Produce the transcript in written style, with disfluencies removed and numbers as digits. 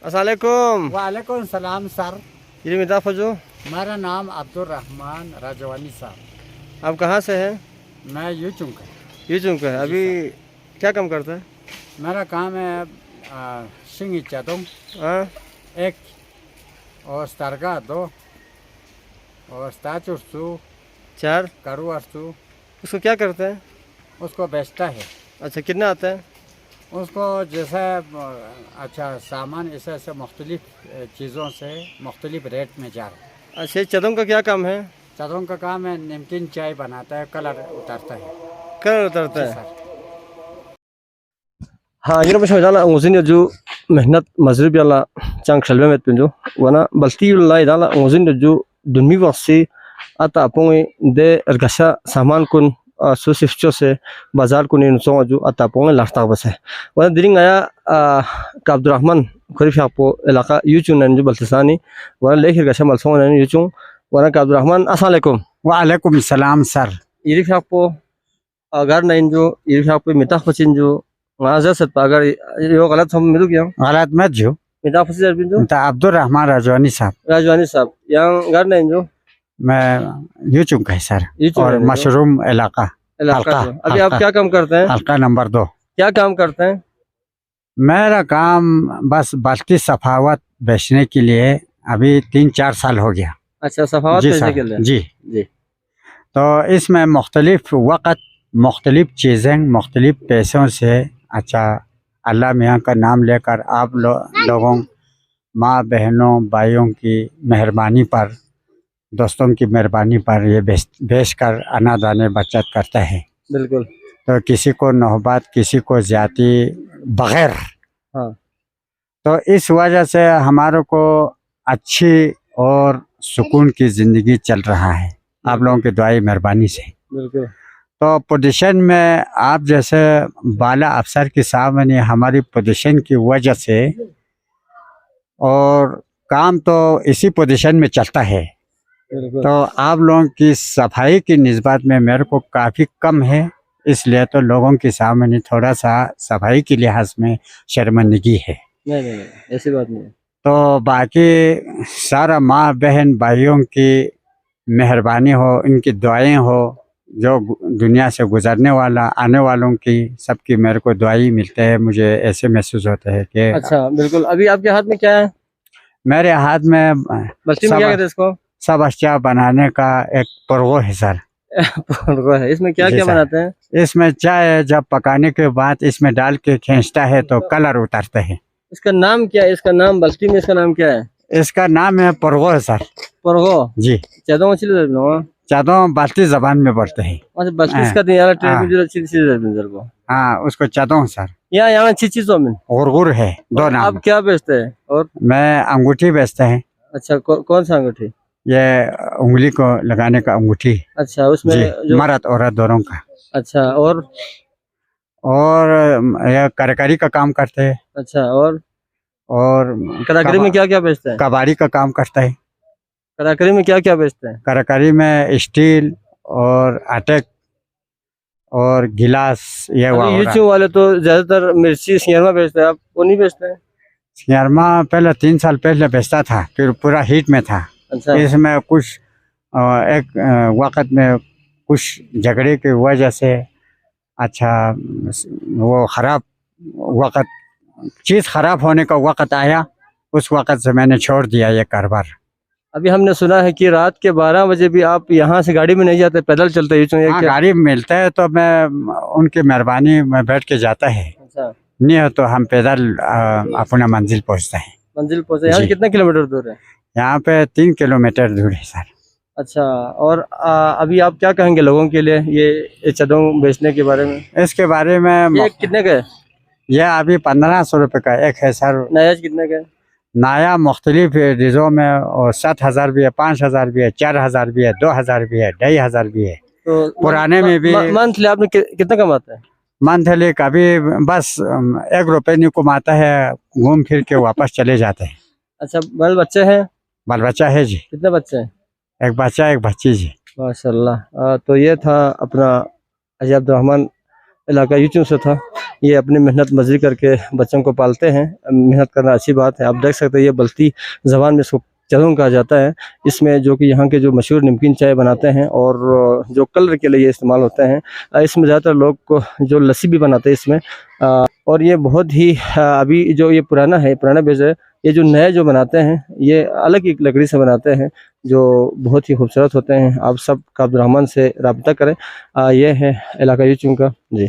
अस्सलामुअलैकुम। वालेकुम सलाम सर। ये मिता फजू, मेरा नाम अब्दुल रहमान राजवानी साहब। आप कहाँ से हैं? मैं यूँ चुनकर। ये चुनकर है। जी अभी सर। क्या काम करता है? मेरा काम है सिंग चदम हाँ, एक और स्टारगा दो और स्टाचुर्सू चार। करुआरसू। उसको क्या करते हैं? उसको बेचता है। अच्छा, कितना आता है? उसको जैसे अच्छा सामान ऐसे ऐसे मुख्तलिफ चीज़ों से मुख्तलिफ रेट में जा रहा है। अच्छा, चदम का क्या काम है? चदम का काम है नमकीन चाय बनाता है, कलर उतारता है। कलर उतरता जी है। सर। हाँ, ये बस दाला ngozin जो मेहनत मजरिब याला चांग शलबे में पिंजो वना बल्ती लाई दाला ngozin जो दुनमी वासी आता पोंगे दे रगशा सामान कुन सो सिफ्चो से बाजार कुन इन सो जो आता पोंगे लास्ता बस है वना दिरिंग आया का अब्दुर्रहमान खरीफ आपको इलाका यूचुन जो बल्तिसानी वना लेखिर गशा मलसों ने यूचुन वना का अब्दुर्रहमान अस्सलाम वालेकुम। वालेकुम सलाम सर। इरिफ आपको अगर नहीं जो इरिफ आपको मिता खचिन जो Ngaza set pagar yo galat हम मिलू गया गलत मत जो। मिता फसी जरबिन जो अब्दुल रहमान राजवानी साहब। राजवानी साहब yang gar नहीं जो मैं यूँ चुनका है सर। ये चुन और रहे हैं जो मशरूम इलाका इलाका हल्का जो अभी आप क्या काम करते हैं? हल्का नंबर 2। क्या काम करते हैं? मेरा काम बस बाल्टी सफावत बेचने के लिए अभी 3-4 साल हो गया। अच्छा, सफावत जी बेचने के सर। लिए। जी। जी। तो इसमें मुख्तलिफ वक़्त मुख्तलिफ चीज़ें मुख्तलिफ पैसों से अच्छा अल्लाह मियाँ का नाम लेकर आप लोगों माँ बहनों भाइयों की मेहरबानी पर दोस्तों की मेहरबानी पर ये बेच कर अनादाने बचत करता है। बिल्कुल। तो किसी को नौबत किसी को ज़्यादती बग़ैर। हाँ। तो इस वजह से हमारे को अच्छी और सुकून की ज़िंदगी चल रहा है आप लोगों की दुआई मेहरबानी से। बिल्कुल। तो पोजीशन में आप जैसे बाला अफसर के सामने हमारी पोजीशन की वजह से और काम तो इसी पोजीशन में चलता है। बिल्कुल। तो आप लोगों की सफाई की निस्बत में मेरे को काफ़ी कम है, इसलिए तो लोगों के सामने थोड़ा सा सफाई के लिहाज में शर्मिंदगी है। नहीं, ऐसी बात नहीं है। तो बाकी सारा माँ बहन भाइयों की मेहरबानी हो, इनकी दुआएं हो, जो दुनिया से गुजरने वाला आने वालों की सबकी मेरे को दुआई मिलते हैं। मुझे ऐसे महसूस होता है कि अच्छा, बिल्कुल। अभी आपके हाथ में क्या है? मेरे हाथ में बस्ती में क्या कहते हैं इसको? सब अशिया बनाने का एक परगो है सर। परगो है। इसमें क्या क्या बनाते हैं? इसमें चाय जब पकाने के बाद इसमें डाल के खींचता है तो कलर उतारता है। इसका नाम क्या है? इसका नाम बस्ती में इसका नाम क्या है? इसका नाम है परगो है सर। परगो जी। चदों चदों बाल्टी जबान में बढ़ते हैं। अच्छा, बस्ती इसका यार ट्रेन जो को हाँ उसको चदों सर। यहाँ चीज़ों में गुरगुर है दो नाम। आप क्या बेचते हैं? और मैं अंगूठी बेचते हैं। अच्छा, कौन सा अंगूठी? ये उंगली को लगाने का अंगूठी। अच्छा, उसमें जो मर्द औरत दोनों का। अच्छा, और ये करकारी का काम करते हैं। अच्छा, और कराकरी में क्या क्या बेचते हैं? कबाड़ी का काम करता है। कराकरी में क्या क्या बेचते हैं? कराकरी में स्टील और अटक और गिलास ये वाले तो ज्यादातर मिर्ची सिंगरमा बेचते हैं, आप वो नहीं बेचते हैं? सिंगरमा पहले 3 साल पहले बेचता था, फिर पूरा हीट में था। अच्छा। इसमें कुछ एक वक़्त में कुछ झगड़े की वजह से अच्छा वो ख़राब वक़्त चीज़ ख़राब होने का वक़्त आया, उस वक़्त से मैंने छोड़ दिया ये कारोबार। अभी हमने सुना है कि रात के 12 बजे भी आप यहाँ से गाड़ी में नहीं जाते, पैदल चलते हैं? हाँ, गाड़ी मिलता है तो मैं उनकी मेहरबानी में बैठ के जाता है। अच्छा। नहीं हो तो हम पैदल अपना मंजिल पहुँचते हैं। मंजिल पहुँचे? यहाँ कितना किलोमीटर दूर है? यहाँ पे 3 किलोमीटर दूर है सर। अच्छा, और अभी आप क्या कहेंगे लोगों के लिए ये चदों बेचने के बारे में? इसके बारे में ये कितने का है? यह अभी 1500 रुपये का एक है सर। नया कितने का है? नया मुख्तलिफ डिज़ों में और 7,000 भी है, 5,000 भी है, 4,000 भी है, 2,000 भी है, 2,500 भी है। तो पुराने में भी मंथली आपने कितना कमाता है? मंथली कभी बस 1 रुपये नहीं कमाता है, घूम फिर के वापस चले जाते हैं। अच्छा, बाल बच्चे हैं? बाल बच्चा है जी। कितने बच्चे हैं? एक बच्चा एक बच्ची जी। माशाल्लाह। तो ये था अपना अब्दुल रहमान इलाका यूचू से था। ये अपनी मेहनत मजदूरी करके बच्चों को पालते हैं। मेहनत करना अच्छी बात है। आप देख सकते हैं ये बल्ती ज़बान में इसको चरौन कहा जाता है। इसमें जो कि यहाँ के जो मशहूर नमकीन चाय बनाते हैं और जो कलर के लिए इस्तेमाल होते हैं, इसमें ज़्यादातर लोग को जो लस्सी भी बनाते हैं इसमें। और ये बहुत ही अभी जो ये पुराना बेज है, ये जो नया जो बनाते हैं ये अलग एक लकड़ी से बनाते हैं जो बहुत ही खूबसूरत होते हैं। आप सब काब्दुर्रहमान से रब्ता करें। ये है इलाका यूचू का जी।